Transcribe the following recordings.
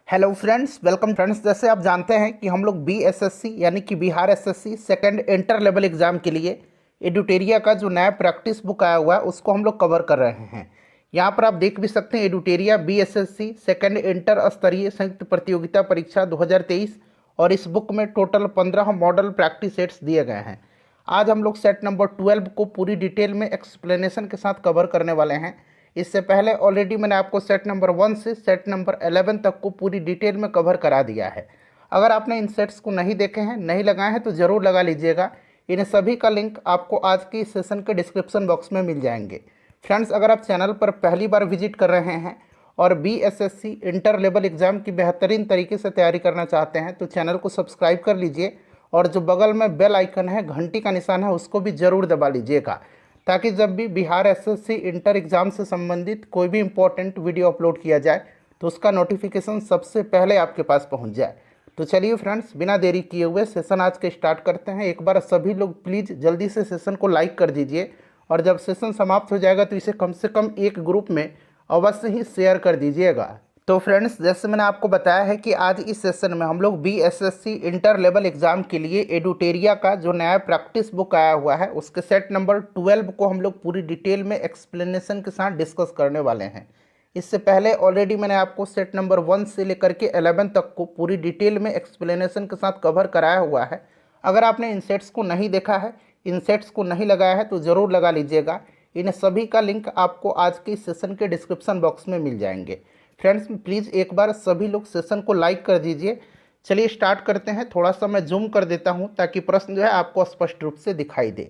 Hello friends, welcome friends. जैसे आप जानते हैं कि हम लोग बीएसएससी यानी कि Bihar SSC second inter level exam के लिए एडुटेरिया का जो नया प्रैक्टिस बुक आया हुआ है उसको हम लोग कवर कर रहे हैं। यहाँ पर आप देख भी सकते हैं एडुटेरिया बीएसएससी सेकंड इंटर स्तरीय संयुक्त प्रतियोगिता परीक्षा 2023 और इस बुक में टोटल 15 मॉडल प्रैक्टिस सेट्स दिए गए हैं। आज हम लोग सेट नंबर 12 को पूरी डिटेल में एक्सप्लेनेशन के साथ कवर करने वाले हैं। इससे पहले ऑलरेडी मैंने आपको सेट नंबर 1 से सेट नंबर 11 तक को पूरी डिटेल में कवर करा दिया है। अगर आपने इन सेट्स को नहीं देखे हैं, नहीं लगाए हैं, तो ज़रूर लगा लीजिएगा। इन सभी का लिंक आपको आज की सेशन के डिस्क्रिप्शन बॉक्स में मिल जाएंगे। फ्रेंड्स, अगर आप चैनल पर पहली बार विजिट कर रहे हैं और बीएसएससी इंटर लेवल एग्ज़ाम की बेहतरीन तरीके से तैयारी करना चाहते हैं तो चैनल को सब्सक्राइब कर लीजिए और जो बगल में बेल आइकन है, घंटी का निशान है, उसको भी ज़रूर दबा लीजिएगा ताकि जब भी बिहार एसएससी इंटर एग्ज़ाम से संबंधित कोई भी इम्पोर्टेंट वीडियो अपलोड किया जाए तो उसका नोटिफिकेशन सबसे पहले आपके पास पहुंच जाए। तो चलिए फ्रेंड्स, बिना देरी किए हुए सेशन आज के स्टार्ट करते हैं। एक बार सभी लोग प्लीज़ जल्दी से सेशन को लाइक कर दीजिए और जब सेशन समाप्त हो जाएगा तो इसे कम से कम एक ग्रुप में अवश्य ही शेयर कर दीजिएगा। तो फ्रेंड्स, जैसे मैंने आपको बताया है कि आज इस सेशन में हम लोग बीएसएससी इंटर लेवल एग्ज़ाम के लिए एडुटेरिया का जो नया प्रैक्टिस बुक आया हुआ है उसके सेट नंबर 12 को हम लोग पूरी डिटेल में एक्सप्लेनेशन के साथ डिस्कस करने वाले हैं। इससे पहले ऑलरेडी मैंने आपको सेट नंबर 1 से लेकर के 11 तक को पूरी डिटेल में एक्सप्लेनेशन के साथ कवर कराया हुआ है। अगर आपने इन सेट्स को नहीं देखा है, इन सेट्स को नहीं लगाया है तो ज़रूर लगा लीजिएगा। इन सभी का लिंक आपको आज के सेशन के डिस्क्रिप्शन बॉक्स में मिल जाएंगे। फ्रेंड्स, प्लीज़ एक बार सभी लोग सेशन को लाइक कर दीजिए। चलिए स्टार्ट करते हैं। थोड़ा सा मैं जूम कर देता हूं ताकि प्रश्न जो है आपको स्पष्ट रूप से दिखाई दे।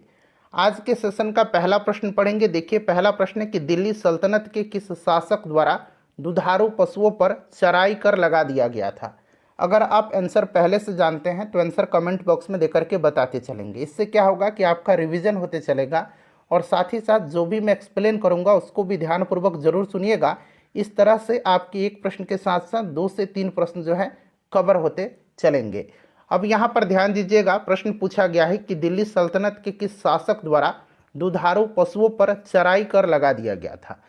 आज के सेशन का पहला प्रश्न पढ़ेंगे। देखिए, पहला प्रश्न है कि दिल्ली सल्तनत के किस शासक द्वारा दुधारू पशुओं पर चराई कर लगा दिया गया था? अगर आप आंसर पहले से जानते हैं तो आंसर कमेंट बॉक्स में देकर के बताते चलेंगे। इससे क्या होगा कि आपका रिविजन होते चलेगा और साथ ही साथ जो भी मैं एक्सप्लेन करूँगा उसको भी ध्यानपूर्वक ज़रूर सुनिएगा। इस तरह से आपके एक प्रश्न के साथ साथ 2 से 3 प्रश्न जो है कवर होते चलेंगे। अब यहाँ पर ध्यान दीजिएगा, प्रश्न पूछा गया है कि दिल्ली सल्तनत के किस शासक द्वारा दुधारू पशुओं पर चराई कर लगा दिया गया था?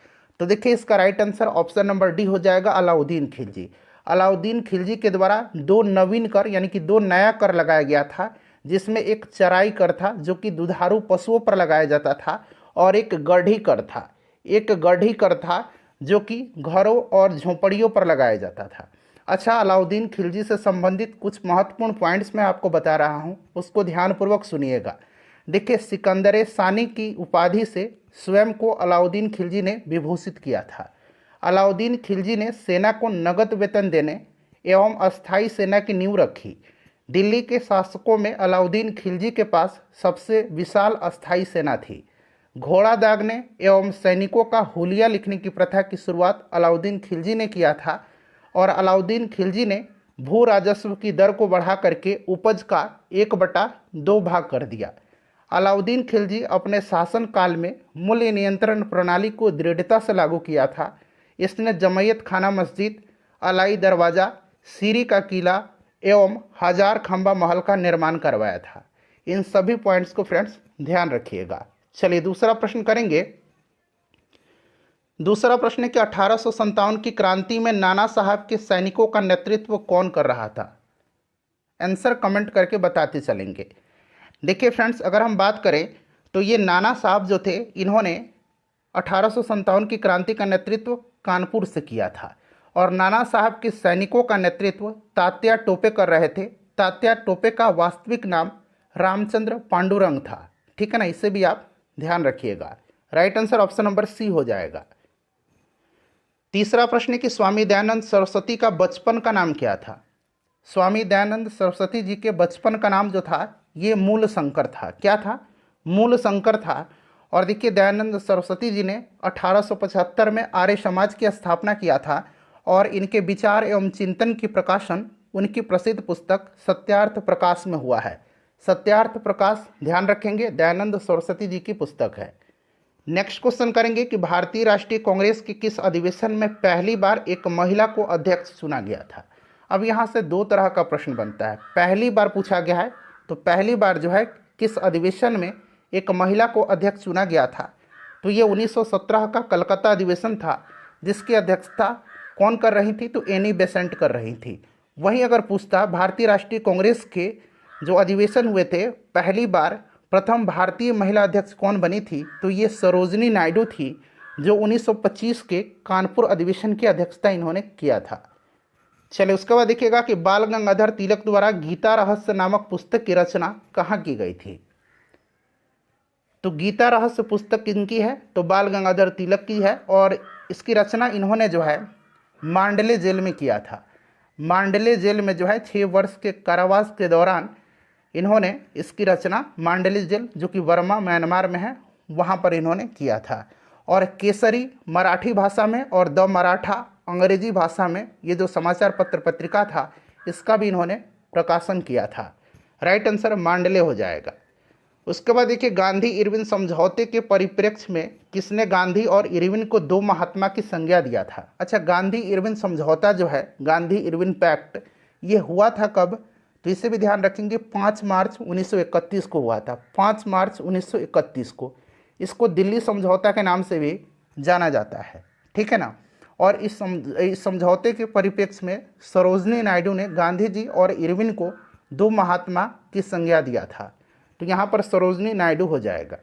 तो देखिए, इसका right answer option number D हो जाएगा, अलाउद्दीन खिलजी। अलाउद्दीन खिलजी के द्वारा 2 नवीन कर यानी कि 2 नया कर लगाया गया था, जिसमें एक चराई कर था जो कि दुधारू पशुओं पर लगाया जाता था और एक गढ़ी कर था। एक गढ़ी कर था जो कि घरों और झोंपड़ियों पर लगाया जाता था। अच्छा, अलाउद्दीन खिलजी से संबंधित कुछ महत्वपूर्ण पॉइंट्स मैं आपको बता रहा हूं, उसको ध्यानपूर्वक सुनिएगा। देखिए, सिकंदर सानी की उपाधि से स्वयं को अलाउद्दीन खिलजी ने विभूषित किया था। अलाउद्दीन खिलजी ने सेना को नगद वेतन देने एवं अस्थायी सेना की नींव रखी। दिल्ली के शासकों में अलाउद्दीन खिलजी के पास सबसे विशाल अस्थायी सेना थी। घोड़ा दागने एवं सैनिकों का हुलिया लिखने की प्रथा की शुरुआत अलाउद्दीन खिलजी ने किया था और अलाउद्दीन खिलजी ने भू राजस्व की दर को बढ़ा करके उपज का 1/2 भाग कर दिया। अलाउद्दीन खिलजी अपने शासनकाल में मूल्य नियंत्रण प्रणाली को दृढ़ता से लागू किया था। इसने जमैयत खाना मस्जिद, अलाई दरवाज़ा, सीरी का किला एवं हजार खंबा महल का निर्माण करवाया था। इन सभी पॉइंट्स को फ्रेंड्स ध्यान रखिएगा। चलिए दूसरा प्रश्न करेंगे। दूसरा प्रश्न है कि 1857 की क्रांति में नाना साहब के सैनिकों का नेतृत्व कौन कर रहा था? आंसर कमेंट करके बताते चलेंगे। देखिए फ्रेंड्स, अगर हम बात करें तो ये नाना साहब जो थे, इन्होंने 1857 की क्रांति का नेतृत्व कानपुर से किया था और नाना साहब के सैनिकों का नेतृत्व तात्या टोपे कर रहे थे। तात्या टोपे का वास्तविक नाम रामचंद्र पांडुरंग था। ठीक है ना, इसे भी आप ध्यान रखिएगा। Right answer option number C हो जाएगा। तीसरा प्रश्न है कि स्वामी दयानंद सरस्वती का बचपन का नाम क्या था? स्वामी दयानंद सरस्वती जी के बचपन का नाम जो था ये मूल शंकर था। क्या था? मूल शंकर था। और देखिए, दयानंद सरस्वती जी ने 1875 में आर्य समाज की स्थापना किया था और इनके विचार एवं चिंतन की प्रकाशन उनकी प्रसिद्ध पुस्तक सत्यार्थ प्रकाश में हुआ है। सत्यार्थ प्रकाश, ध्यान रखेंगे, दयानंद सरस्वती जी की पुस्तक है। नेक्स्ट क्वेश्चन करेंगे कि भारतीय राष्ट्रीय कांग्रेस के किस अधिवेशन में पहली बार एक महिला को अध्यक्ष चुना गया था? अब यहाँ से 2 तरह का प्रश्न बनता है। पहली बार पूछा गया है तो पहली बार जो है किस अधिवेशन में एक महिला को अध्यक्ष चुना गया था? तो ये 1917 का कलकत्ता अधिवेशन था जिसकी अध्यक्षता कौन कर रही थी? तो एनी बेसेंट कर रही थी। वहीं अगर पूछता भारतीय राष्ट्रीय कांग्रेस के जो अधिवेशन हुए थे, पहली बार प्रथम भारतीय महिला अध्यक्ष कौन बनी थी? तो ये सरोजनी नायडू थी, जो 1925 के कानपुर अधिवेशन की अध्यक्षता इन्होंने किया था। चलिए उसके बाद देखिएगा कि बाल गंगाधर तिलक द्वारा गीता रहस्य नामक पुस्तक की रचना कहाँ की गई थी? तो गीता रहस्य पुस्तक किनकी है? तो बाल गंगाधर तिलक की है, और इसकी रचना इन्होंने जो है मांडले जेल में किया था। मांडले जेल में जो है 6 वर्ष के कारावास के दौरान इन्होंने इसकी रचना मांडले जेल, जो कि वर्मा म्यांमार में है, वहाँ पर इन्होंने किया था। और केसरी मराठी भाषा में और द मराठा अंग्रेजी भाषा में ये जो समाचार पत्र पत्रिका था, इसका भी इन्होंने प्रकाशन किया था। राइट आंसर मांडले हो जाएगा। उसके बाद देखिए गांधी इरविन समझौते के परिप्रेक्ष्य में किसने गांधी और इरविन को दो महात्मा की संज्ञा दिया था? अच्छा, गांधी इरविन समझौता जो है, गांधी इरविन पैक्ट, ये हुआ था कब? तो इसे भी ध्यान रखेंगे, 5 मार्च 1931 को हुआ था। 5 मार्च 1931 को। इसको दिल्ली समझौता के नाम से भी जाना जाता है, ठीक है ना। और इस समझौते के परिप्रेक्ष्य में सरोजनी नायडू ने गांधी जी और इरविन को दो महात्मा की संज्ञा दिया था। तो यहाँ पर सरोजनी नायडू हो जाएगा।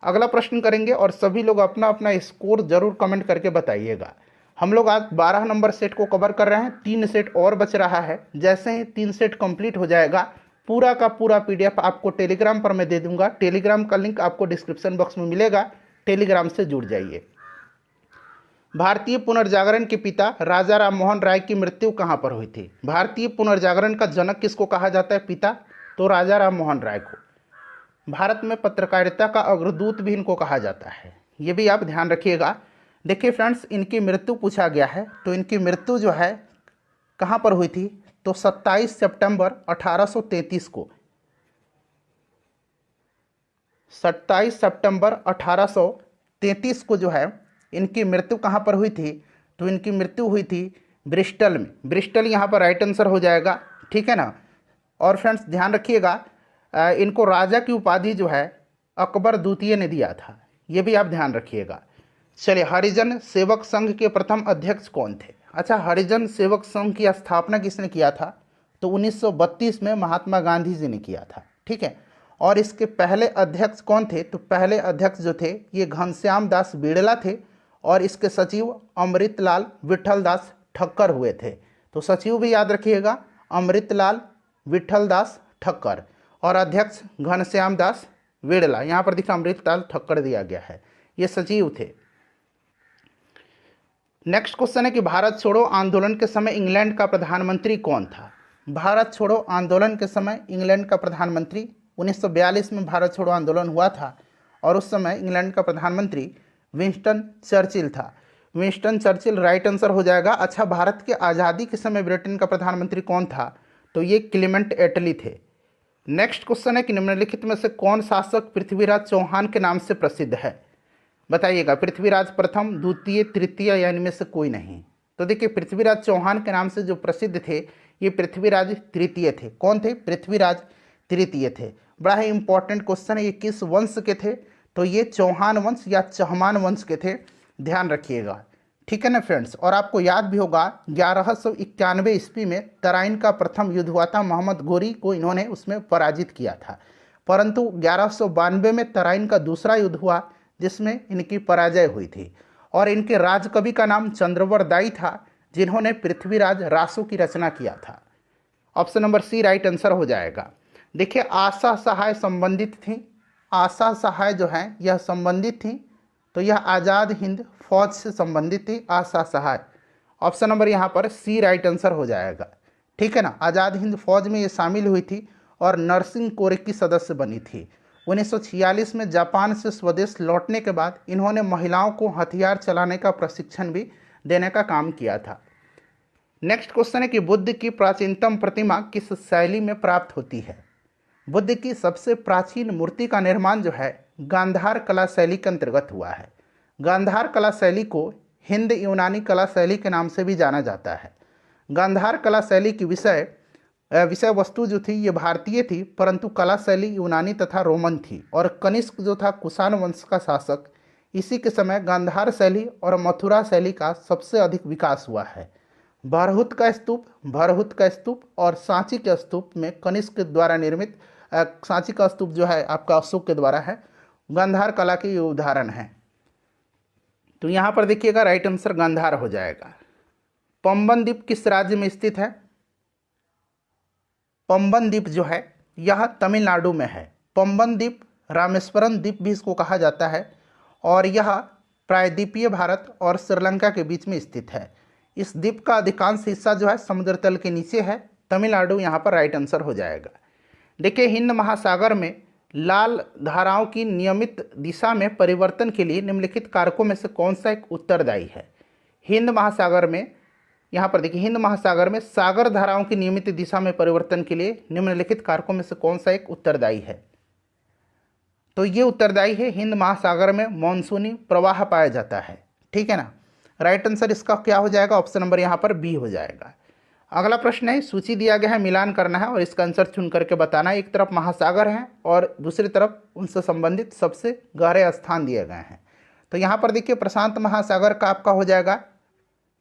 अगला प्रश्न करेंगे और सभी लोग अपना अपना स्कोर जरूर कमेंट करके बताइएगा। हम लोग आज 12 नंबर सेट को कवर कर रहे हैं, 3 सेट और बच रहा है। जैसे ही 3 सेट कंप्लीट हो जाएगा, पूरा का पूरा पीडीएफ आपको टेलीग्राम पर मैं दे दूंगा। टेलीग्राम का लिंक आपको डिस्क्रिप्शन बॉक्स में मिलेगा, टेलीग्राम से जुड़ जाइए। भारतीय पुनर्जागरण के पिता राजा राम मोहन राय की मृत्यु कहाँ पर हुई थी? भारतीय पुनर्जागरण का जनक किसको कहा जाता है पिता? तो राजा राम मोहन राय को। भारत में पत्रकारिता का अग्रदूत भी इनको कहा जाता है, ये भी आप ध्यान रखिएगा। देखिए फ्रेंड्स, इनकी मृत्यु पूछा गया है, तो इनकी मृत्यु जो है कहाँ पर हुई थी? तो 27 सितंबर 1833 को। 27 सितंबर 1833 को जो है इनकी मृत्यु कहाँ पर हुई थी? तो इनकी मृत्यु हुई थी ब्रिस्टल में। ब्रिस्टल यहाँ पर राइट आंसर हो जाएगा, ठीक है ना। और फ्रेंड्स ध्यान रखिएगा, इनको राजा की उपाधि जो है अकबर द्वितीय ने दिया था, ये भी आप ध्यान रखिएगा। चलिए, हरिजन सेवक संघ के प्रथम अध्यक्ष कौन थे? अच्छा, हरिजन सेवक संघ की स्थापना किसने किया था? तो 1932 में महात्मा गांधी जी ने किया था, ठीक है। और इसके पहले अध्यक्ष कौन थे? तो पहले अध्यक्ष जो थे ये घनश्याम दास बिड़ला थे, और इसके सचिव अमृतलाल विठल दास ठक्कर हुए थे। तो सचिव भी याद रखिएगा, अमृतलाल विठल दास ठक्कर, और अध्यक्ष घनश्याम दास बिड़ला। यहाँ पर देखिए अमृतलाल ठक्कर दिया गया है, ये सचिव थे। नेक्स्ट क्वेश्चन है कि भारत छोड़ो आंदोलन के समय इंग्लैंड का प्रधानमंत्री कौन था? भारत छोड़ो आंदोलन के समय इंग्लैंड का प्रधानमंत्री, 1942 में भारत छोड़ो आंदोलन हुआ था, और उस समय इंग्लैंड का प्रधानमंत्री विंस्टन चर्चिल था। विंस्टन चर्चिल राइट आंसर हो जाएगा। अच्छा, भारत के आज़ादी के समय ब्रिटेन का प्रधानमंत्री कौन था? तो ये क्लेमेंट एटली थे। नेक्स्ट क्वेश्चन है कि निम्नलिखित में से कौन शासक पृथ्वीराज चौहान के नाम से प्रसिद्ध है? बताइएगा, पृथ्वीराज प्रथम, द्वितीय, तृतीय या इनमें से कोई नहीं? तो देखिए, पृथ्वीराज चौहान के नाम से जो प्रसिद्ध थे ये पृथ्वीराज तृतीय थे। कौन थे? पृथ्वीराज तृतीय थे। बड़ा ही इंपॉर्टेंट क्वेश्चन है, ये किस वंश के थे? तो ये चौहान वंश या चहमान वंश के थे, ध्यान रखिएगा, ठीक है ना फ्रेंड्स। और आपको याद भी होगा 1191 ईस्वी में तराइन का प्रथम युद्ध हुआ था, मोहम्मद गोरी को इन्होंने उसमें पराजित किया था। परंतु 1192 में तराइन का दूसरा युद्ध हुआ जिसमें इनकी पराजय हुई थी। और इनके राजकवि का नाम चंद्रवरदाई था, जिन्होंने पृथ्वीराज रासो की रचना किया था। Option number C right answer हो जाएगा। देखिए, आशा सहाय संबंधित थी, आशा सहाय जो है यह संबंधित थी, तो यह आज़ाद हिंद फौज से संबंधित थी आशा सहाय। ऑप्शन नंबर यहाँ पर सी राइट आंसर हो जाएगा, ठीक है ना। आज़ाद हिंद फौज में ये शामिल हुई थी और नरसिंह कोर की सदस्य बनी थी। 1946 में जापान से स्वदेश लौटने के बाद इन्होंने महिलाओं को हथियार चलाने का प्रशिक्षण भी देने का काम किया था। नेक्स्ट क्वेश्चन है कि बुद्ध की प्राचीनतम प्रतिमा किस शैली में प्राप्त होती है? बुद्ध की सबसे प्राचीन मूर्ति का निर्माण जो है गांधार कला शैली के अंतर्गत हुआ है। गांधार कला शैली को हिंद यूनानी कला शैली के नाम से भी जाना जाता है। गांधार कला शैली की विषय वस्तु जो थी ये भारतीय थी, परंतु कला शैली यूनानी तथा रोमन थी। और कनिष्क जो था कुषाण वंश का शासक, इसी के समय गांधार शैली और मथुरा शैली का सबसे अधिक विकास हुआ है। भरहुत का स्तूप और सांची के स्तूप में कनिष्क द्वारा निर्मित, सांची का स्तूप जो है आपका अशोक के द्वारा है। गांधार कला के ये उदाहरण है। तो यहाँ पर देखिएगा राइट आंसर गांधार हो जाएगा। पंबन द्वीप किस राज्य में स्थित है? पंबन द्वीप जो है यह तमिलनाडु में है। पंबन द्वीप, रामेश्वरम द्वीप भी इसको कहा जाता है और यह प्रायद्वीपीय भारत और श्रीलंका के बीच में स्थित है। इस द्वीप का अधिकांश हिस्सा जो है समुद्र तल के नीचे है। तमिलनाडु यहाँ पर राइट आंसर हो जाएगा। देखिए, हिंद महासागर में लाल धाराओं की नियमित दिशा में परिवर्तन के लिए निम्नलिखित कारकों में से कौन सा एक उत्तरदायी है? हिंद महासागर में, यहाँ पर देखिए, हिंद महासागर में सागर धाराओं की नियमित दिशा में परिवर्तन के लिए निम्नलिखित कारकों में से कौन सा एक उत्तरदायी है? तो ये उत्तरदायी है, हिंद महासागर में मॉनसूनी प्रवाह पाया जाता है। ठीक है ना। राइट आंसर इसका क्या हो जाएगा? ऑप्शन नंबर यहाँ पर बी हो जाएगा। अगला प्रश्न है, सूची दिया गया है, मिलान करना है और इसका आंसर चुन करके बताना है। एक तरफ महासागर है और दूसरी तरफ उनसे संबंधित सबसे गहरे स्थान दिए गए हैं। तो यहाँ पर देखिए, प्रशांत महासागर का आपका हो जाएगा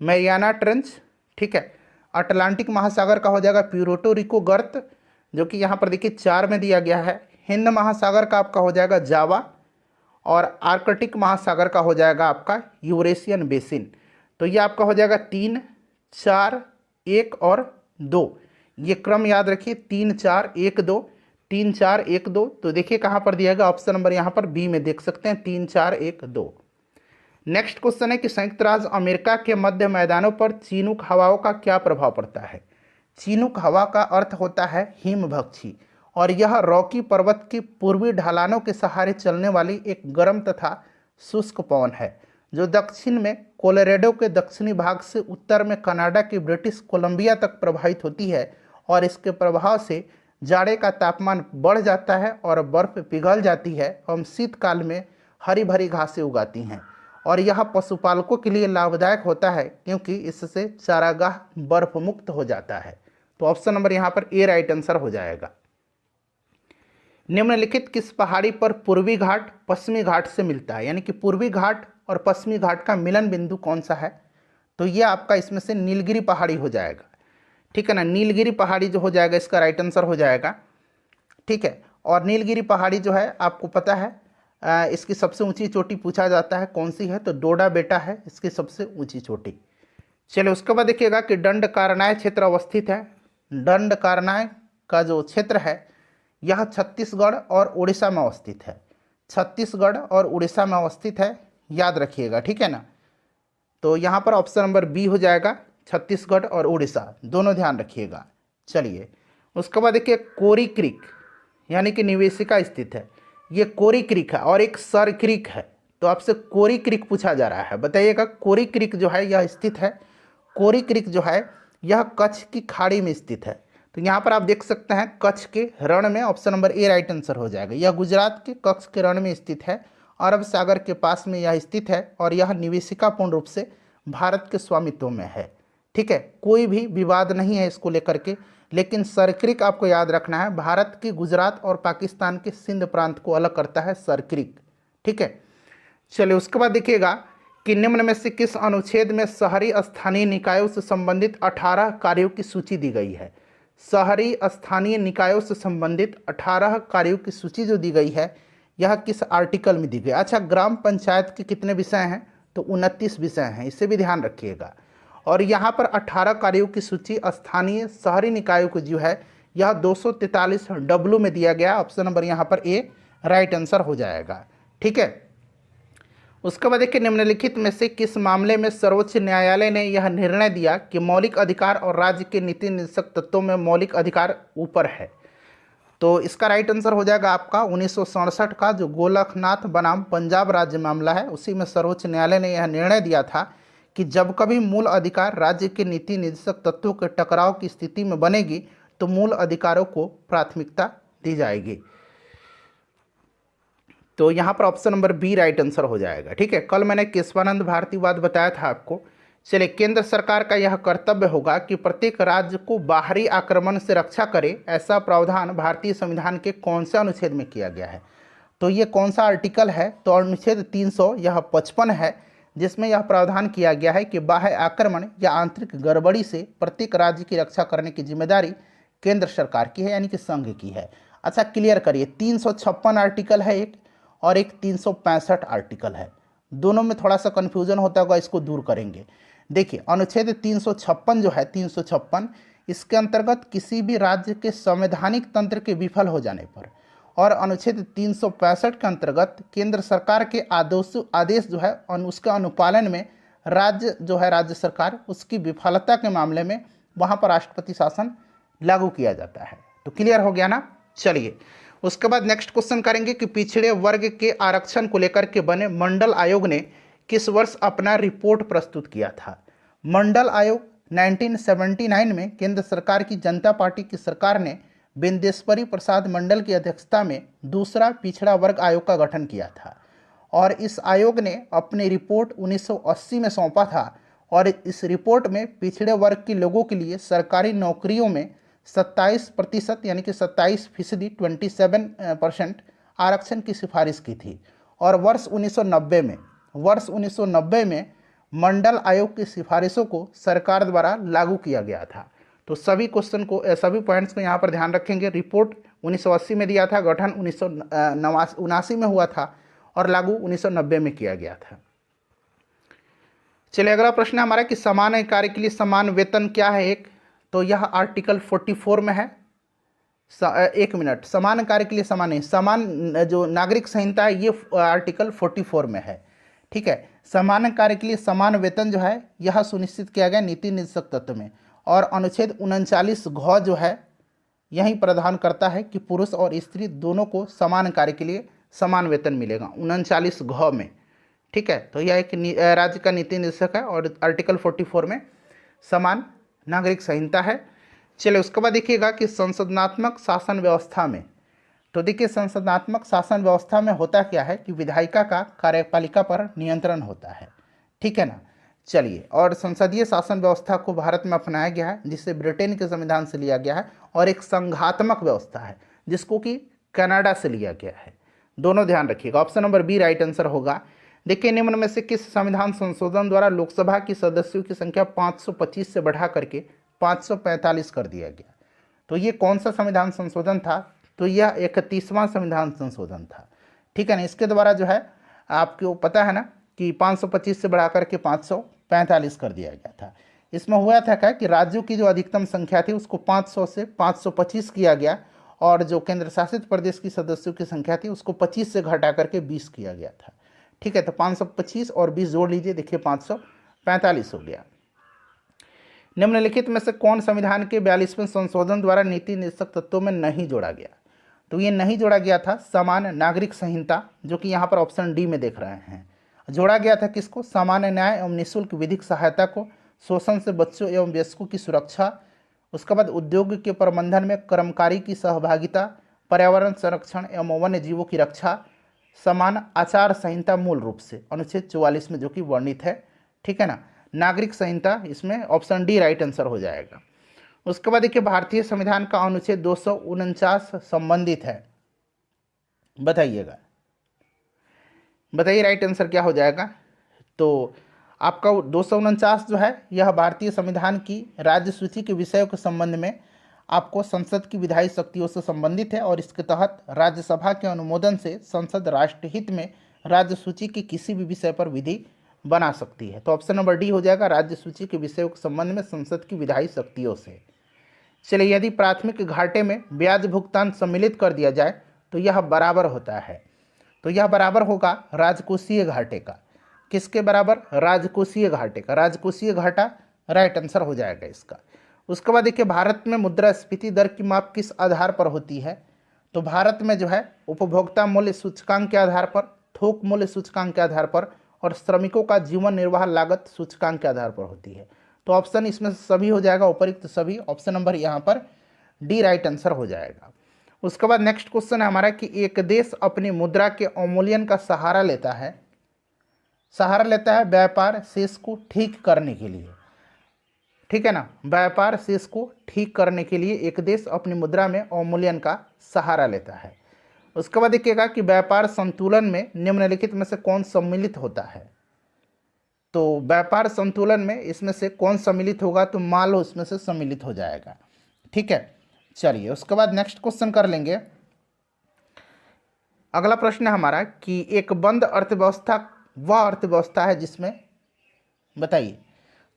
मैरियाना ट्रेंच। ठीक है। अटलांटिक महासागर का हो जाएगा प्यूर्टो रिको गर्त, जो कि यहाँ पर देखिए 4 में दिया गया है। हिंद महासागर का आपका हो जाएगा जावा और आर्कटिक महासागर का हो जाएगा आपका यूरेशियन बेसिन। तो ये आपका हो जाएगा 3, 4, 1 और 2। ये क्रम याद रखिए, 3, 4, 1, 2, 3, 4, 1, 2। तो देखिए कहाँ पर दिया गया, ऑप्शन नंबर यहाँ पर बी में देख सकते हैं, 3, 4, 1, 2। नेक्स्ट क्वेश्चन है कि संयुक्त राज्य अमेरिका के मध्य मैदानों पर चीनुक हवाओं का क्या प्रभाव पड़ता है? चीनुक हवा का अर्थ होता है हिमभक्षी और यह रॉकी पर्वत की पूर्वी ढलानों के सहारे चलने वाली एक गर्म तथा शुष्क पवन है, जो दक्षिण में कोलोराडो के दक्षिणी भाग से उत्तर में कनाडा के ब्रिटिश कोलंबिया तक प्रवाहित होती है और इसके प्रभाव से जाड़े का तापमान बढ़ जाता है और बर्फ पिघल जाती है एवं शीतकाल में हरी भरी घासें उगाती हैं और यह पशुपालकों के लिए लाभदायक होता है क्योंकि इससे चारागाह बर्फ मुक्त हो जाता है। तो ऑप्शन नंबर यहाँ पर ए राइट आंसर हो जाएगा। निम्नलिखित किस पहाड़ी पर पूर्वी घाट पश्चिमी घाट से मिलता है? यानी कि पूर्वी घाट और पश्चिमी घाट का मिलन बिंदु कौन सा है? तो ये आपका इसमें से नीलगिरी पहाड़ी हो जाएगा। ठीक है ना। नीलगिरी पहाड़ी जो हो जाएगा इसका राइट आंसर हो जाएगा। ठीक है। और नीलगिरी पहाड़ी जो है आपको पता है इसकी सबसे ऊंची चोटी पूछा जाता है कौन सी है? तो डोडा बेटा है इसकी सबसे ऊंची चोटी। चलिए उसके बाद देखिएगा कि दंडकारनाय क्षेत्र अवस्थित है। दंडकारनाय का जो क्षेत्र है यह छत्तीसगढ़ और उड़ीसा में अवस्थित है। छत्तीसगढ़ और उड़ीसा में अवस्थित है, याद रखिएगा। ठीक है ना। तो यहाँ पर ऑप्शन नंबर बी हो जाएगा, छत्तीसगढ़ और उड़ीसा दोनों ध्यान रखिएगा। चलिए उसके बाद देखिए कोरी क्रीक यानी कि निवेशिका स्थित है। ये कोरी क्रीक है और एक सर क्रीक है। तो आपसे कोरी क्रीक पूछा जा रहा है, बताइएगा कोरी क्रीक जो है यह स्थित है। कोरी क्रीक जो है यह कच्छ की खाड़ी में स्थित है। तो यहाँ पर आप देख सकते हैं कच्छ के रण में, option number A right answer हो जाएगा। यह गुजरात के कच्छ के रण में स्थित है, अरब सागर के पास में यह स्थित है और यह निवेशिका पूर्ण रूप से भारत के स्वामित्व में है। ठीक है। कोई भी विवाद नहीं है इसको लेकर के, लेकिन सरक्रिक आपको याद रखना है, भारत के गुजरात और पाकिस्तान के सिंध प्रांत को अलग करता है सरक्रिक। ठीक है। चलिए उसके बाद देखिएगा कि निम्न में से किस अनुच्छेद में शहरी स्थानीय निकायों से संबंधित 18 कार्यों की सूची दी गई है? शहरी स्थानीय निकायों से संबंधित 18 कार्यों की सूची जो दी गई है यह किस आर्टिकल में दी गई? अच्छा, ग्राम पंचायत के कितने विषय हैं? तो 29 विषय हैं, इसे भी ध्यान रखिएगा। और यहाँ पर 18 कार्यों की सूची स्थानीय शहरी निकायों को जो है यह 243 डब्ल्यू में दिया गया। ऑप्शन नंबर यहाँ पर ए राइट आंसर हो जाएगा। ठीक है। उसके बाद देखिए निम्नलिखित में से किस मामले में सर्वोच्च न्यायालय ने यह निर्णय दिया कि मौलिक अधिकार और राज्य के नीति निर्देशक तत्वों में मौलिक अधिकार ऊपर है? तो इसका राइट आंसर हो जाएगा आपका 1967 का जो गोलखनाथ बनाम पंजाब राज्य मामला है, उसी में सर्वोच्च न्यायालय ने यह निर्णय दिया था कि जब कभी मूल अधिकार राज्य के नीति निर्देशक तत्वों के टकराव की स्थिति में बनेगी तो मूल अधिकारों को प्राथमिकता दी जाएगी। तो यहाँ पर option number B right answer हो जाएगा। ठीक है। कल मैंने केशवानंद भारतीवाद बताया था आपको। चलिए, केंद्र सरकार का यह कर्तव्य होगा कि प्रत्येक राज्य को बाहरी आक्रमण से रक्षा करे, ऐसा प्रावधान भारतीय संविधान के कौन से अनुच्छेद में किया गया है? तो ये कौन सा आर्टिकल है? तो अनुच्छेद 300 यह 55 है, जिसमें यह प्रावधान किया गया है कि बाह्य आक्रमण या आंतरिक गड़बड़ी से प्रत्येक राज्य की रक्षा करने की जिम्मेदारी केंद्र सरकार की है, यानी कि संघ की है। अच्छा क्लियर करिए, 356 आर्टिकल है एक, और एक 365 आर्टिकल है, दोनों में थोड़ा सा कन्फ्यूजन होता होगा, इसको दूर करेंगे। देखिए अनुच्छेद 356 जो है 356, इसके अंतर्गत किसी भी राज्य के संवैधानिक तंत्र के विफल हो जाने पर, और अनुच्छेद 365 के अंतर्गत केंद्र सरकार के आदेश जो है उसके अनुपालन में राज्य जो है राज्य सरकार उसकी विफलता के मामले में वहाँ पर राष्ट्रपति शासन लागू किया जाता है। तो क्लियर हो गया ना। चलिए उसके बाद नेक्स्ट क्वेश्चन करेंगे कि पिछड़े वर्ग के आरक्षण को लेकर के बने मंडल आयोग ने किस वर्ष अपना रिपोर्ट प्रस्तुत किया था? मंडल आयोग 1979 में केंद्र सरकार की जनता पार्टी की सरकार ने बिंदेश्वरी प्रसाद मंडल की अध्यक्षता में दूसरा पिछड़ा वर्ग आयोग का गठन किया था, और इस आयोग ने अपनी रिपोर्ट 1980 में सौंपा था, और इस रिपोर्ट में पिछड़े वर्ग के लोगों के लिए सरकारी नौकरियों में 27% यानी कि 27% 27% आरक्षण की सिफारिश की थी। और वर्ष 1990 में मंडल आयोग की सिफारिशों को सरकार द्वारा लागू किया गया था। तो सभी क्वेश्चन को सभी पॉइंट्स को यहाँ पर ध्यान रखेंगे। रिपोर्ट 1980 में दिया था, गठन 1979 में हुआ था, और लागू 1990 में किया गया था। चलिए अगला प्रश्न है हमारा कि समान कार्य के लिए समान वेतन क्या है एक? तो यह आर्टिकल 44 में है। एक मिनट, समान कार्य के लिए समान नहीं, समान जो नागरिक संहिता है ये आर्टिकल 44 में है। ठीक है, समान कार्य के लिए समान वेतन जो है यह सुनिश्चित किया गया नीति निर्देशक तत्व में, और अनुच्छेद 39 घ जो है यही प्रावधान करता है कि पुरुष और स्त्री दोनों को समान कार्य के लिए समान वेतन मिलेगा 39 घ में। ठीक है, तो यह एक राज्य का नीति निर्देशक है, और आर्टिकल 44 में समान नागरिक संहिता है। चलिए उसके बाद देखिएगा कि संसदनात्मक शासन व्यवस्था में, तो देखिए संसदनात्मक शासन व्यवस्था में होता क्या है कि विधायिका का कार्यपालिका पर नियंत्रण होता है। ठीक है ना। चलिए, और संसदीय शासन व्यवस्था को भारत में अपनाया गया है, जिसे ब्रिटेन के संविधान से लिया गया है, और एक संघात्मक व्यवस्था है जिसको कि कनाडा से लिया गया है। दोनों ध्यान रखिएगा। Option number B right answer होगा। देखिए निम्न में से किस संविधान संशोधन द्वारा लोकसभा की सदस्यों की संख्या 525 से बढ़ा करके 545 कर दिया गया? तो ये कौन सा संविधान संशोधन था? तो यह 31वां संविधान संशोधन था। ठीक है ना। इसके द्वारा जो है आपको पता है ना कि 525 से बढ़ा करके 545 कर दिया गया था। इसमें हुआ था क्या कि राज्यों की जो अधिकतम संख्या थी उसको 500 से 525 किया गया, और जो केंद्र शासित प्रदेश की सदस्यों की संख्या थी उसको 25 से घटा करके 20 किया गया था। ठीक है, तो 525 और 20 जोड़ लीजिए, देखिए 545 हो गया। निम्नलिखित में से कौन संविधान के 42वें संशोधन द्वारा नीति निर्देशक तत्वों में नहीं जोड़ा गया? तो ये नहीं जोड़ा गया था समान नागरिक संहिता, जो कि यहाँ पर ऑप्शन डी में देख रहे हैं। जोड़ा गया था किसको? सामान्य न्याय एवं निःशुल्क विधिक सहायता को, शोषण से बच्चों एवं वयस्कों की सुरक्षा, उसके बाद उद्योग के प्रबंधन में कर्मकारी की सहभागिता, पर्यावरण संरक्षण एवं वन्य जीवों की रक्षा, समान आचार संहिता मूल रूप से अनुच्छेद 44 में जो कि वर्णित है। ठीक है ना। नागरिक संहिता इसमें ऑप्शन डी राइट आंसर हो जाएगा। उसके बाद देखिए भारतीय संविधान का अनुच्छेद 249 संबंधित है, बताइएगा, बताइए राइट आंसर क्या हो जाएगा? तो आपका 249 जो है यह भारतीय संविधान की राज्य सूची के विषयों के संबंध में आपको संसद की विधायी शक्तियों से संबंधित है, और इसके तहत राज्यसभा के अनुमोदन से संसद राष्ट्रहित में राज्य सूची के किसी भी विषय पर विधि बना सकती है। तो ऑप्शन नंबर डी हो जाएगा, राज्य सूची के विषयों के संबंध में संसद की विधायी शक्तियों से। चलिए, यदि प्राथमिक घाटे में ब्याज भुगतान सम्मिलित कर दिया जाए तो यह बराबर होता है। तो यह बराबर होगा राजकोषीय घाटे का। किसके बराबर? राजकोषीय घाटे का। राजकोषीय घाटा राइट आंसर हो जाएगा इसका। उसके बाद देखिए भारत में मुद्रास्फीति दर की माप किस आधार पर होती है? तो भारत में जो है उपभोक्ता मूल्य सूचकांक के आधार पर, थोक मूल्य सूचकांक के आधार पर, और श्रमिकों का जीवन निर्वाह लागत सूचकांक के आधार पर होती है। तो ऑप्शन इसमें सभी हो जाएगा, उपयुक्त सभी। ऑप्शन नंबर यहाँ पर डी राइट आंसर हो जाएगा। उसके बाद नेक्स्ट क्वेश्चन है हमारा कि एक देश अपनी मुद्रा के अवमूल्यन का सहारा लेता है व्यापार शेष को ठीक करने के लिए। ठीक है ना। व्यापार शेष को ठीक करने के लिए एक देश अपनी मुद्रा में अवमूल्यन का सहारा लेता है। उसके बाद देखिएगा कि व्यापार संतुलन में निम्नलिखित में से कौन सम्मिलित होता है। तो व्यापार संतुलन में इसमें से कौन सम्मिलित होगा, तो माल उसमें से सम्मिलित हो जाएगा। ठीक है, चलिए उसके बाद नेक्स्ट क्वेश्चन कर लेंगे। अगला प्रश्न है हमारा कि एक बंद अर्थव्यवस्था वह अर्थव्यवस्था है जिसमें, बताइए।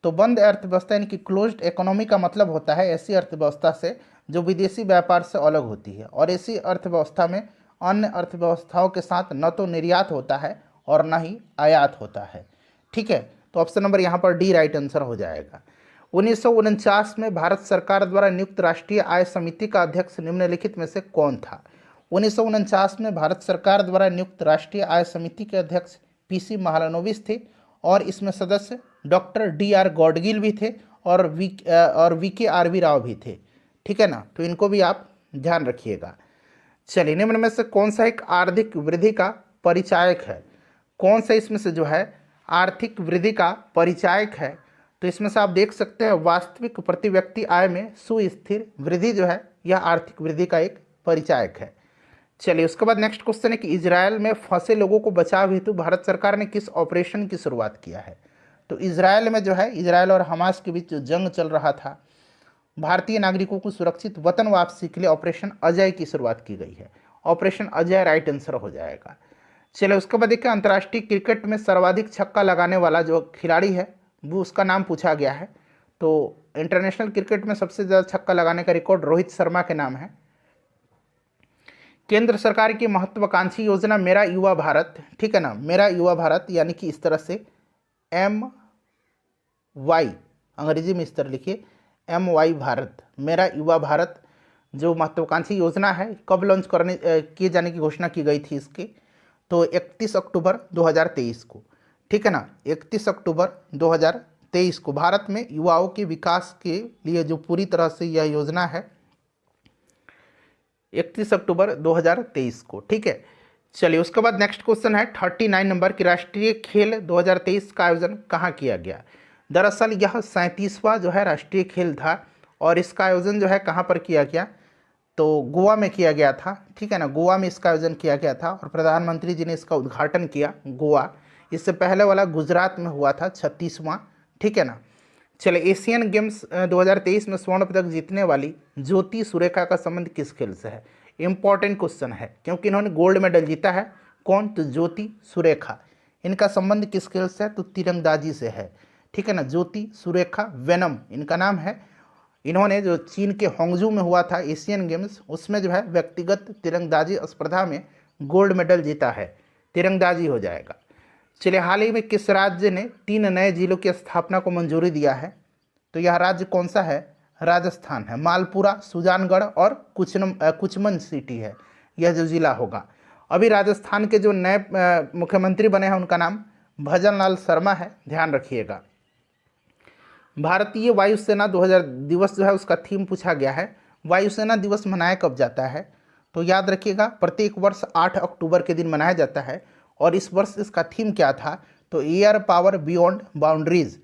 तो बंद अर्थव्यवस्था यानी कि क्लोज्ड इकोनॉमी का मतलब होता है ऐसी अर्थव्यवस्था से जो विदेशी व्यापार से अलग होती है, और ऐसी अर्थव्यवस्था में अन्य अर्थव्यवस्थाओं के साथ न तो निर्यात होता है और न ही आयात होता है। ठीक है, तो ऑप्शन नंबर यहाँ पर डी राइट आंसर हो जाएगा। 1949 में भारत सरकार द्वारा नियुक्त राष्ट्रीय आय समिति का अध्यक्ष निम्नलिखित में से कौन था। 1949 में भारत सरकार द्वारा नियुक्त राष्ट्रीय आय समिति के अध्यक्ष पीसी महालनोबिस थे, और इसमें सदस्य डॉक्टर डी.आर. गॉडगिल भी थे और वी.के. आर.वी. राव भी थे। ठीक है ना, तो इनको भी आप ध्यान रखिएगा। चलिए, निम्न में से कौन सा एक आर्थिक वृद्धि का परिचायक है, कौन सा इसमें से जो है आर्थिक वृद्धि का परिचायक है। तो इसमें से आप देख सकते हैं वास्तविक प्रति व्यक्ति आय में सुस्थिर वृद्धि जो है यह आर्थिक वृद्धि का एक परिचायक है। चलिए उसके बाद नेक्स्ट क्वेश्चन है कि इजरायल में फंसे लोगों को बचाव हेतु भारत सरकार ने किस ऑपरेशन की शुरुआत किया है। तो इजरायल में जो है, इजरायल और हमास के बीच जो जंग चल रहा था, भारतीय नागरिकों को सुरक्षित वतन वापसी के लिए ऑपरेशन अजय की शुरुआत की गई है। ऑपरेशन अजय राइट आंसर हो जाएगा। चलिए उसके बाद देखिए अंतर्राष्ट्रीय क्रिकेट में सर्वाधिक छक्का लगाने वाला जो खिलाड़ी है वो उसका नाम पूछा गया है। तो इंटरनेशनल क्रिकेट में सबसे ज़्यादा छक्का लगाने का रिकॉर्ड रोहित शर्मा के नाम है। केंद्र सरकार की महत्वाकांक्षी योजना मेरा युवा भारत, ठीक है ना, मेरा युवा भारत यानी कि इस तरह से MY, अंग्रेजी में इस तरह लिखिए MY भारत, मेरा युवा भारत जो महत्वाकांक्षी योजना है कब लॉन्च किए जाने की घोषणा की गई थी इसकी, तो 31 अक्टूबर 2023 को। ठीक है ना, 31 अक्टूबर 2023 को भारत में युवाओं के विकास के लिए जो पूरी तरह से यह योजना है 31 अक्टूबर 2023 को। ठीक है, चलिए उसके बाद नेक्स्ट क्वेश्चन है 39 नंबर की राष्ट्रीय खेल 2023 का आयोजन कहाँ किया गया। दरअसल यह 37वां जो है राष्ट्रीय खेल था, और इसका आयोजन जो है कहाँ पर किया गया, तो गोवा में किया गया था। ठीक है ना, गोवा में इसका आयोजन किया गया था और प्रधानमंत्री जी ने इसका उद्घाटन किया गोवा। इससे पहले वाला गुजरात में हुआ था 36वां। ठीक है ना, चले एशियन गेम्स 2023 में स्वर्ण पदक जीतने वाली ज्योति सुरेखा का संबंध किस खेल से है। इंपॉर्टेंट क्वेश्चन है क्योंकि इन्होंने गोल्ड मेडल जीता है। कौन, तो ज्योति सुरेखा। इनका संबंध किस खेल से है, तो तीरंदाजी से है। ठीक है ना, ज्योति सुरेखा वेनम इनका नाम है। इन्होंने जो चीन के होंगजू में हुआ था एशियन गेम्स, उसमें जो है व्यक्तिगत तीरंदाजी स्पर्धा में गोल्ड मेडल जीता है। तीरंदाजी हो जाएगा। चलिए, हाल ही में किस राज्य ने 3 नए जिलों की स्थापना को मंजूरी दिया है, तो यह राज्य कौन सा है, राजस्थान है। मालपुरा, सुजानगढ़ और कुचमन सिटी है यह जो जिला होगा। अभी राजस्थान के जो नए मुख्यमंत्री बने हैं उनका नाम भजन लाल शर्मा है, ध्यान रखिएगा। भारतीय वायुसेना 2000 दिवस जो है उसका थीम पूछा गया है। वायुसेना दिवस मनाया कब जाता है, तो याद रखिएगा प्रत्येक वर्ष 8 अक्टूबर के दिन मनाया जाता है। और इस वर्ष इसका थीम क्या था, तो air power beyond boundaries,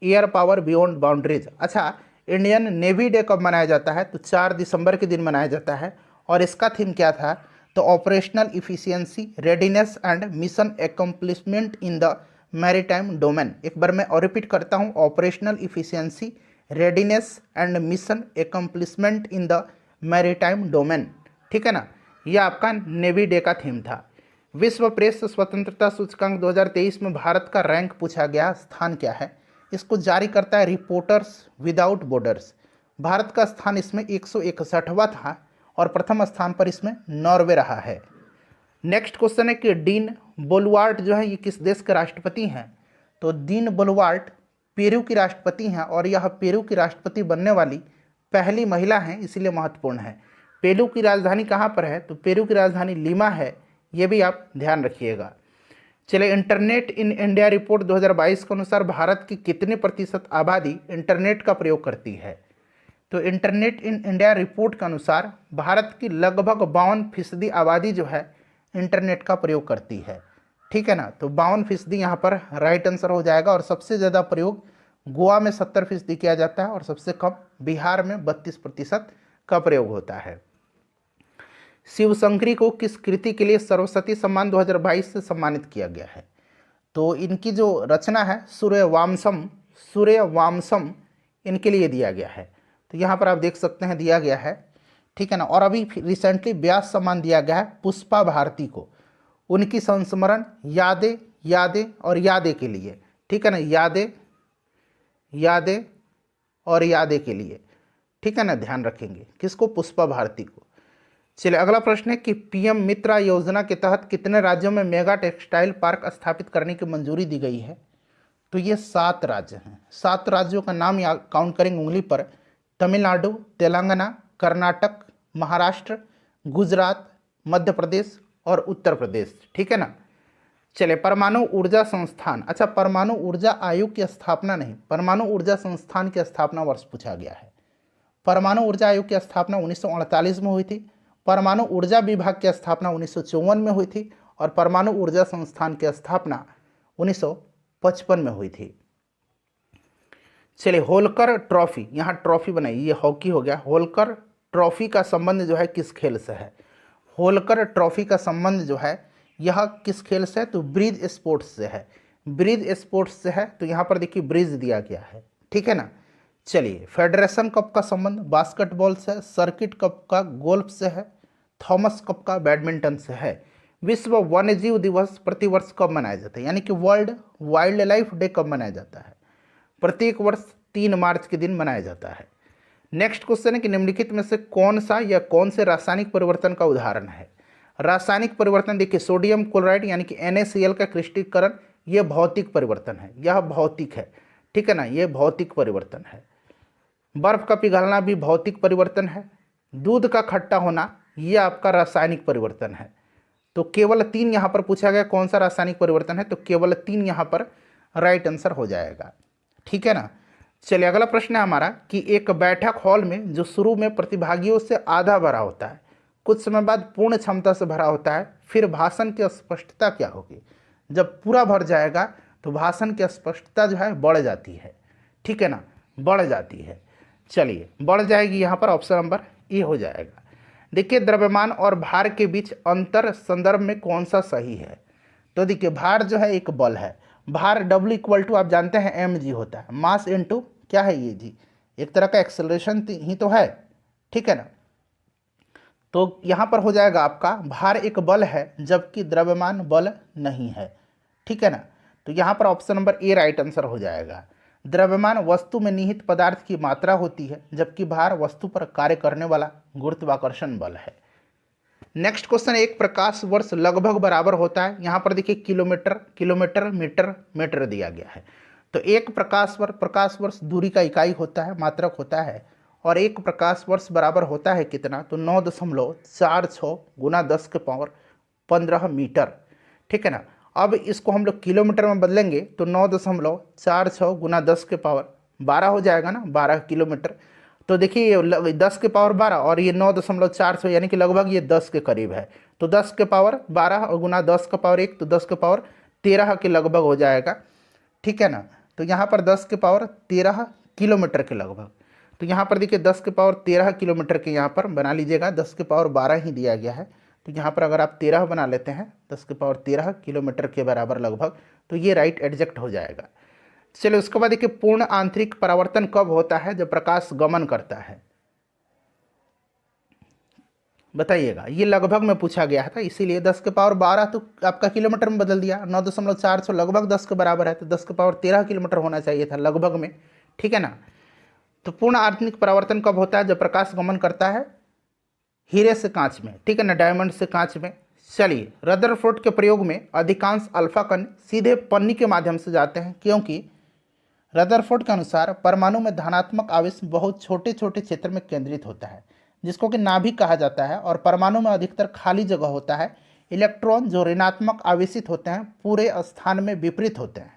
air power beyond boundaries. अच्छा, इंडियन नेवी डे कब मनाया जाता है, तो 4 दिसंबर के दिन मनाया जाता है। और इसका थीम क्या था, तो operational efficiency, readiness and mission accomplishment in the maritime domain. एक बार मैं और रिपीट करता हूँ, operational efficiency, readiness and mission accomplishment in the maritime domain. ठीक है ना, यह आपका नेवी डे का थीम था। विश्व प्रेस स्वतंत्रता सूचकांक 2023 में भारत का रैंक पूछा गया, स्थान क्या है। इसको जारी करता है रिपोर्टर्स विदाउट बॉर्डर्स। भारत का स्थान इसमें 161वां था और प्रथम स्थान पर इसमें नॉर्वे रहा है। नेक्स्ट क्वेश्चन है कि डीन बोलुआर्ट जो है ये किस देश के राष्ट्रपति हैं, तो डीन बोलुआर्ट पेरू की राष्ट्रपति हैं और यह पेरू की राष्ट्रपति बनने वाली पहली महिला हैं, इसलिए महत्वपूर्ण है। पेरू की राजधानी कहाँ पर है, तो पेरू की राजधानी लीमा है, ये भी आप ध्यान रखिएगा। चलिए, इंटरनेट इन इंडिया रिपोर्ट 2022 के अनुसार भारत की कितने प्रतिशत आबादी इंटरनेट का प्रयोग करती है, तो इंटरनेट इन इंडिया रिपोर्ट के अनुसार भारत की लगभग 52% आबादी जो है इंटरनेट का प्रयोग करती है। ठीक है ना, तो 52% यहाँ पर राइट आंसर हो जाएगा। और सबसे ज़्यादा प्रयोग गोवा में 70% किया जाता है और सबसे कम बिहार में 32% का प्रयोग होता है। शिवशंकरी को किस कृति के लिए सरस्वती सम्मान 2022 से सम्मानित किया गया है? तो इनकी जो रचना है सूर्यवांशम इनके लिए दिया गया है। तो यहाँ पर आप देख सकते हैं दिया गया है, ठीक है ना। और अभी रिसेंटली व्यास सम्मान दिया गया है पुष्पा भारती को, उनकी संस्मरण यादें यादें और यादें के लिए, ठीक है ना, यादें यादें और यादें के लिए, ठीक है ना, ध्यान रखेंगे किसको, पुष्पा भारती को। चलिए अगला प्रश्न है कि पीएम मित्रा योजना के तहत कितने राज्यों में मेगा टेक्सटाइल पार्क स्थापित करने की मंजूरी दी गई है? तो ये 7 राज्य हैं। 7 राज्यों का नाम यहाँ काउंट करेंगे उंगली पर, तमिलनाडु, तेलंगाना, कर्नाटक, महाराष्ट्र, गुजरात, मध्य प्रदेश और उत्तर प्रदेश, ठीक है ना। चलिए परमाणु ऊर्जा संस्थान, अच्छा परमाणु ऊर्जा आयोग की स्थापना नहीं, परमाणु ऊर्जा संस्थान की स्थापना वर्ष पूछा गया है। परमाणु ऊर्जा आयोग की स्थापना 1948 में हुई थी, परमाणु ऊर्जा विभाग की स्थापना 1954 में हुई थी और परमाणु ऊर्जा संस्थान की स्थापना 1955 में हुई थी। चलिए होलकर ट्रॉफी, यहाँ ट्रॉफी बनाई, ये हॉकी हो गया। होलकर ट्रॉफी का संबंध जो है किस खेल से है? होलकर ट्रॉफी का संबंध जो है यह किस खेल से है? तो ब्रिज स्पोर्ट्स से है, ब्रिज स्पोर्ट्स से है। तो यहाँ पर देखिए ब्रिज दिया गया है, ठीक है ना। चलिए फेडरेशन कप का संबंध बास्केटबॉल से, सर्किट कप का गोल्फ से है, थॉमस कप का बैडमिंटन से है। विश्व वन्यजीव दिवस प्रतिवर्ष कब मनाया जाता है, यानी कि वर्ल्ड वाइल्ड लाइफ डे कब मनाया जाता है? प्रत्येक वर्ष 3 मार्च के दिन मनाया जाता है। नेक्स्ट क्वेश्चन है कि निम्नलिखित में से कौन सा या कौन से रासायनिक परिवर्तन का उदाहरण है? रासायनिक परिवर्तन देखिए सोडियम क्लोराइड यानी कि NaCl का क्रिस्टलीकरण, यह भौतिक परिवर्तन है, यह भौतिक है, ठीक है ना, यह भौतिक परिवर्तन है। बर्फ का पिघलना भी भौतिक परिवर्तन है। दूध का खट्टा होना यह आपका रासायनिक परिवर्तन है। तो केवल 3 यहाँ पर पूछा गया कौन सा रासायनिक परिवर्तन है, तो केवल 3 यहाँ पर राइट आंसर हो जाएगा, ठीक है ना। चलिए अगला प्रश्न है हमारा कि एक बैठक हॉल में जो शुरू में प्रतिभागियों से आधा भरा होता है, कुछ समय बाद पूर्ण क्षमता से भरा होता है, फिर भाषण की स्पष्टता क्या होगी? जब पूरा भर जाएगा तो भाषण की स्पष्टता जो है बढ़ जाती है, ठीक है ना, बढ़ जाती है। चलिए बढ़ जाएगी, यहाँ पर ऑप्शन नंबर ए हो जाएगा। देखिए द्रव्यमान और भार के बीच अंतर संदर्भ में कौन सा सही है? तो देखिए भार जो है एक बल है, भार W = आप जानते हैं mg होता है, मास इनटू क्या है ये जी, एक तरह का एक्सेलरेशन ही तो है, ठीक है ना। तो यहाँ पर हो जाएगा आपका भार एक बल है जबकि द्रव्यमान बल नहीं है, ठीक है ना। तो यहाँ पर option number A right answer हो जाएगा। द्रव्यमान वस्तु में निहित पदार्थ की मात्रा होती है जबकि भार वस्तु पर कार्य करने वाला गुरुत्वाकर्षण बल है। नेक्स्ट क्वेश्चन, एक प्रकाश वर्ष लगभग बराबर होता है, यहाँ पर देखिए किलोमीटर किलोमीटर मीटर मीटर दिया गया है। तो एक प्रकाश वर्ष दूरी का इकाई होता है, मात्रक होता है, और एक प्रकाश वर्ष बराबर होता है कितना? तो 9.46 गुना 10⁻15 मीटर, ठीक है ना। अब इसको हम लोग किलोमीटर में बदलेंगे तो 9.46 गुना 10⁻12 हो जाएगा ना, 12 किलोमीटर। तो देखिए ये 10⁻12 और ये 9.46 यानी कि लगभग ये 10 के करीब है। तो 10⁻12 और गुना 10⁻1 तो 10⁻13 के लगभग हो जाएगा, ठीक है ना। तो यहाँ पर 10⁻13 किलोमीटर के लगभग। तो यहाँ पर देखिए 10⁻13 किलोमीटर के यहाँ पर बना लीजिएगा, 10⁻12 ही दिया गया है। तो यहाँ पर अगर आप 13 बना लेते हैं, 10⁻13 किलोमीटर के बराबर लगभग, तो ये राइट एग्जैक्ट हो जाएगा। चलिए उसके बाद देखिए पूर्ण आंतरिक परावर्तन कब होता है? जब प्रकाश गमन करता है, बताइएगा। ये लगभग में पूछा गया था, इसीलिए 10⁻12 तो आपका किलोमीटर में बदल दिया, 9.46 लगभग 10 के बराबर है, तो 10⁻13 किलोमीटर होना चाहिए था लगभग में, ठीक है ना। तो पूर्ण आंतरिक परावर्तन कब होता है? जब प्रकाश गमन करता है हीरे से कांच में, ठीक है ना, डायमंड से कांच में। चलिए रदरफोर्ड के प्रयोग में अधिकांश अल्फा कण सीधे पन्नी के माध्यम से जाते हैं, क्योंकि रदरफोर्ड के अनुसार परमाणु में धनात्मक आवेश बहुत छोटे छोटे क्षेत्र में केंद्रित होता है, जिसको कि नाभिक कहा जाता है, और परमाणु में अधिकतर खाली जगह होता है। इलेक्ट्रॉन जो ऋणात्मक आवेशित होते हैं पूरे स्थान में विपरीत होते हैं,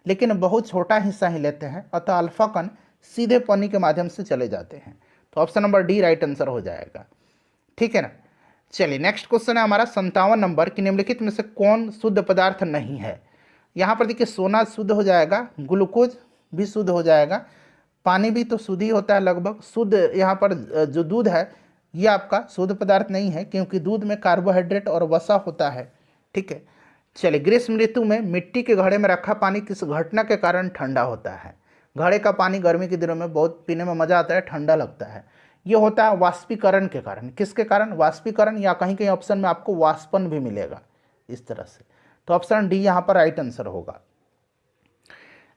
लेकिन बहुत छोटा हिस्सा ही लेते हैं, अतः अल्फा कण सीधे पन्नी के माध्यम से चले जाते हैं। तो option number D right answer हो जाएगा, ठीक है ना। चलिए नेक्स्ट क्वेश्चन है हमारा 57 नंबर कि निम्नलिखित में से कौन शुद्ध पदार्थ नहीं है? यहाँ पर देखिए सोना शुद्ध हो जाएगा, ग्लूकोज भी शुद्ध हो जाएगा, पानी भी तो शुद्ध ही होता है लगभग। शुद्ध यहाँ पर जो दूध है ये आपका शुद्ध पदार्थ नहीं है क्योंकि दूध में कार्बोहाइड्रेट और वसा होता है। ठीक है, चलिए ग्रीष्म ऋतु में मिट्टी के घड़े में रखा पानी किस घटना के कारण ठंडा होता है? घड़े का पानी गर्मी के दिनों में बहुत पीने में मज़ा आता है, ठंडा लगता है। ये होता है वाष्पीकरण के कारण। किसके कारण? वाष्पीकरण, या कहीं कहीं ऑप्शन में आपको वाष्पन भी मिलेगा इस तरह से। तो ऑप्शन डी यहाँ पर राइट आंसर होगा।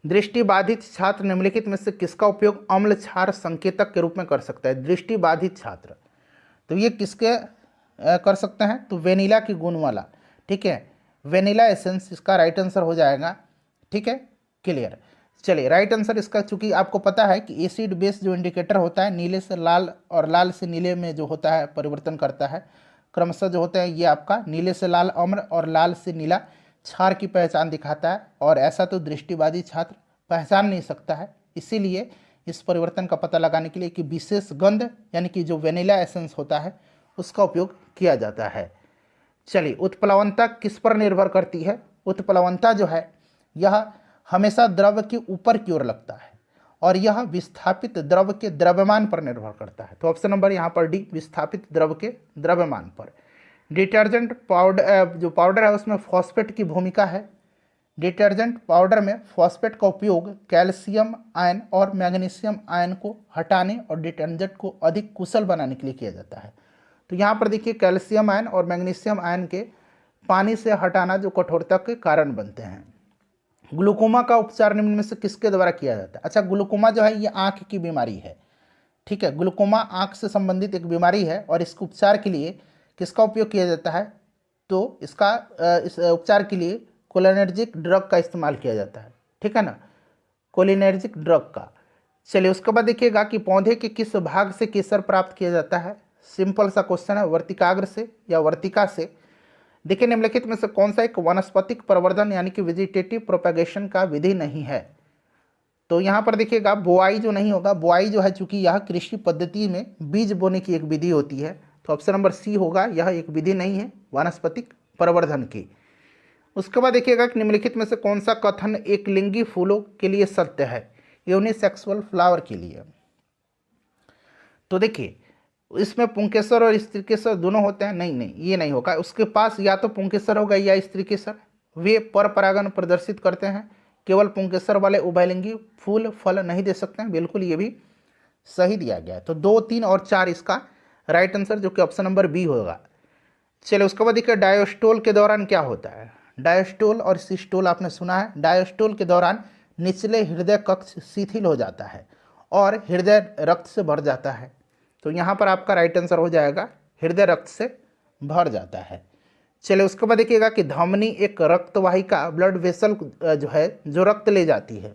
दृष्टिबाधित छात्र निम्नलिखित में से किसका उपयोग अम्ल क्षार संकेतक के रूप में कर सकता है? दृष्टिबाधित छात्र, तो ये किसके कर सकते हैं? तो वेनिला की गुणमाला। ठीक है, वेनिला एसेंस इसका राइट आंसर हो जाएगा। ठीक है, क्लियर। चलिए राइट आंसर इसका, चूंकि आपको पता है कि एसिड बेस जो इंडिकेटर होता है नीले से लाल और लाल से नीले में जो होता है परिवर्तन करता है क्रमशः जो होते हैं, ये आपका नीले से लाल अम्ल और लाल से नीला क्षार की पहचान दिखाता है, और ऐसा तो दृष्टिबाधित छात्र पहचान नहीं सकता है। इसीलिए इस परिवर्तन का पता लगाने के लिए कि विशेष गंध यानी कि जो वेनिला एसेंस होता है उसका उपयोग किया जाता है। चलिए उत्प्लवनता किस पर निर्भर करती है? उत्प्लवनता जो है यह हमेशा द्रव के ऊपर की ओर लगता है और यह विस्थापित द्रव के द्रव्यमान पर निर्भर करता है। तो ऑप्शन नंबर यहाँ पर डी, विस्थापित द्रव के द्रव्यमान पर। डिटर्जेंट पाउडर जो पाउडर है उसमें फॉस्फेट की भूमिका है। डिटर्जेंट पाउडर में फॉस्फेट का उपयोग कैल्शियम आयन और मैग्नीशियम आयन को हटाने और डिटर्जेंट को अधिक कुशल बनाने के लिए किया जाता है। तो यहाँ पर देखिए कैल्शियम आयन और मैग्नीशियम आयन के पानी से हटाना जो कठोरता के कारण बनते हैं। ग्लूकोमा का उपचार निम्न में से किसके द्वारा किया जाता है? अच्छा, ग्लूकोमा जो है ये आँख की बीमारी है। ठीक है, ग्लूकोमा आँख से संबंधित एक बीमारी है और इसके उपचार के लिए किसका उपयोग किया जाता है? तो इसका इस उपचार के लिए कोलिनर्जिक ड्रग का इस्तेमाल किया जाता है। ठीक है ना, कोलिनर्जिक ड्रग का। चलिए उसके बाद देखिएगा कि पौधे के किस भाग से केसर प्राप्त किया जाता है? सिंपल सा क्वेश्चन है, वर्तिकाग्र से या वर्तिका से। देखिए निम्नलिखित में से कौन सा एक वानस्पतिक प्रवर्धन यानी कि वेजिटेटिव प्रोपेगेशन का विधि नहीं है? तो यहाँ पर देखिएगा बुआई जो नहीं होगा, बुआई जो है चूंकि यह कृषि पद्धति में बीज बोने की एक विधि होती है, तो ऑप्शन नंबर सी होगा, यह एक विधि नहीं है वानस्पतिक प्रवर्धन की। उसके बाद देखिएगा कि निम्नलिखित में से कौन सा कथन एक लिंगी फूलों के लिए सत्य है? यूनिसेक्सुअल फ्लावर के लिए। तो देखिए इसमें पुंकेसर और स्त्रीकेसर दोनों होते हैं, नहीं नहीं ये नहीं होगा। उसके पास या तो पुंकेसर होगा या स्त्रीकेसर, वे पर परागण प्रदर्शित करते हैं। केवल पुंकेसर वाले उभयलिंगी फूल फल नहीं दे सकते हैं, बिल्कुल ये भी सही दिया गया है। तो 2, 3 और 4 इसका राइट आंसर जो कि ऑप्शन नंबर बी होगा। चलिए उसके बाद देखिए डायोस्टोल के दौरान क्या होता है? डायोस्टोल और सिस्टोल आपने सुना है। डायोस्टोल के दौरान निचले हृदय कक्ष शिथिल हो जाता है और हृदय रक्त से भर जाता है। तो यहाँ पर आपका राइट आंसर हो जाएगा हृदय रक्त से भर जाता है। चलिए उसके बाद देखिएगा कि धमनी एक रक्तवाहिका ब्लड वेसल जो है जो रक्त ले जाती है,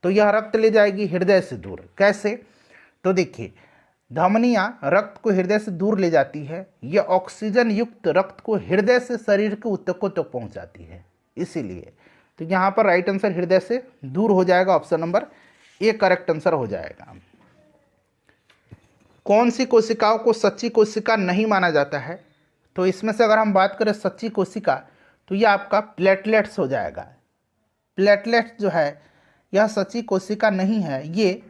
तो यह रक्त ले जाएगी हृदय से दूर। कैसे? तो देखिए धमनियाँ रक्त को हृदय से दूर ले जाती है, यह ऑक्सीजन युक्त रक्त को हृदय से शरीर के ऊतकों तक पहुँचाती है, इसीलिए। तो यहाँ पर राइट आंसर हृदय से दूर हो जाएगा, option number A correct answer हो जाएगा। कौन सी कोशिकाओं को सच्ची कोशिका नहीं माना जाता है? तो इसमें से अगर हम बात करें सच्ची कोशिका, तो यह आपका प्लेटलेट्स हो जाएगा। प्लेटलेट्स जो है यह सच्ची कोशिका नहीं है, ये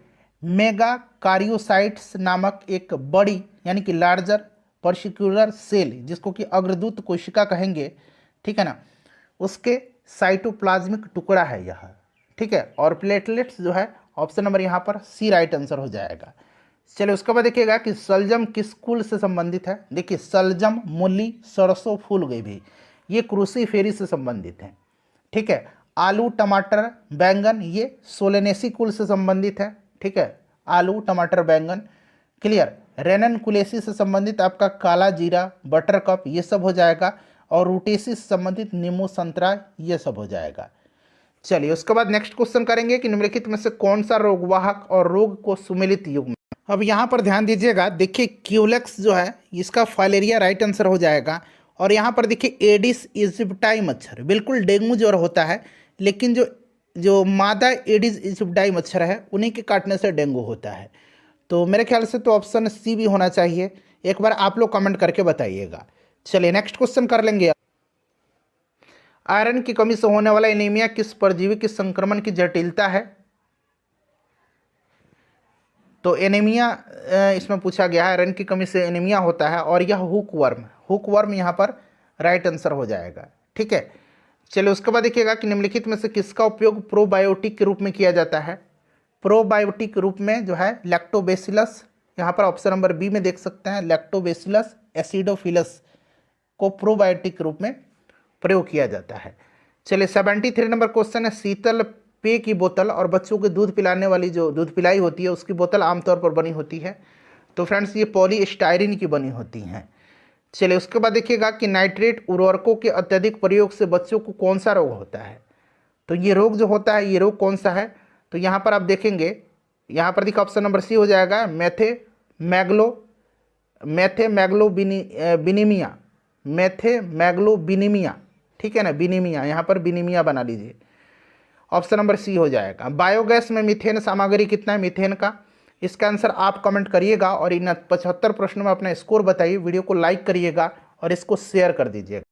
मेगा कार्योसाइट्स नामक एक बड़ी यानी कि लार्जर पर्टिकुलर सेल, जिसको कि अग्रदूत कोशिका कहेंगे, ठीक है ना, उसके साइटोप्लाज्मिक टुकड़ा है यह। ठीक है, और प्लेटलेट्स जो है ऑप्शन नंबर यहाँ पर सी राइट आंसर हो जाएगा। चलिए उसके बाद देखिएगा कि सलजम किस कुल से संबंधित है? देखिए सलजम, मूली, सरसों, फूलगोभी ये क्रूसीफेरी से संबंधित हैं। ठीक है, आलू, टमाटर, बैंगन ये सोलेनेसी कुल से संबंधित है। ठीक है, आलू, टमाटर, बैंगन क्लियर। रेननकुलेसी से संबंधित आपका काला जीरा, बटरकप ये सब हो जाएगा, और रूटेसी से संबंधित नींबू, संतरा ये सब हो जाएगा। चलिए उसके बाद नेक्स्ट क्वेश्चन करेंगे कि निम्नलिखित में से कौन सा रोगवाहक और रोग को सुमेलित युग्म। अब यहाँ पर ध्यान दीजिएगा, देखिए क्यूलेक्स जो है इसका फाइलेरिया राइट आंसर हो जाएगा। और यहाँ पर देखिए एडिस इजिप्टाई मच्छर, बिल्कुल डेंगू ज्वर होता है, लेकिन जो मादा एडिस इजिप्टाई मच्छर है उन्हीं के काटने से डेंगू होता है। तो मेरे ख्याल से तो ऑप्शन सी भी होना चाहिए, एक बार आप लोग कमेंट करके बताइएगा। चलिए नेक्स्ट क्वेश्चन कर लेंगे। आयरन की कमी से होने वाला एनीमिया किस परजीवी के संक्रमण की जटिलता है? तो एनीमिया इसमें पूछा गया है, आयरन की कमी से एनीमिया होता है, और यह हुक वर्म यहाँ पर राइट आंसर हो जाएगा। ठीक है, चलिए उसके बाद देखिएगा कि निम्नलिखित में से किसका उपयोग प्रोबायोटिक के रूप में किया जाता है। प्रोबायोटिक के रूप में जो है लैक्टोबैसिलस, यहाँ पर ऑप्शन नंबर बी में देख सकते हैं, लैक्टोबैसिलस एसिडोफिलस को प्रोबायोटिक के रूप में प्रयोग किया जाता है। चलिए 73 नंबर क्वेश्चन है, शीतल पेय की बोतल और बच्चों को दूध पिलाने वाली जो दूध पिलाई होती है उसकी बोतल आमतौर पर बनी होती है। तो फ्रेंड्स ये पॉलीस्टायरीन की बनी होती हैं। चलिए उसके बाद देखिएगा कि नाइट्रेट उर्वरकों के अत्यधिक प्रयोग से बच्चों को कौन सा रोग होता है। तो ये रोग जो होता है, ये रोग कौन सा है, तो यहाँ पर आप देखेंगे, यहाँ पर देखिए ऑप्शन नंबर सी हो जाएगा, मैथेमैग्लोबिनीमिया। ठीक है ना, बिनीमिया, यहाँ पर बिनीमिया बना लीजिए, ऑप्शन नंबर सी हो जाएगा। बायोगैस में मीथेन सामग्री कितना है मीथेन का, इसका आंसर आप कमेंट करिएगा और इन 75 प्रश्नों में अपना स्कोर बताइए। वीडियो को लाइक करिएगा और इसको शेयर कर दीजिएगा।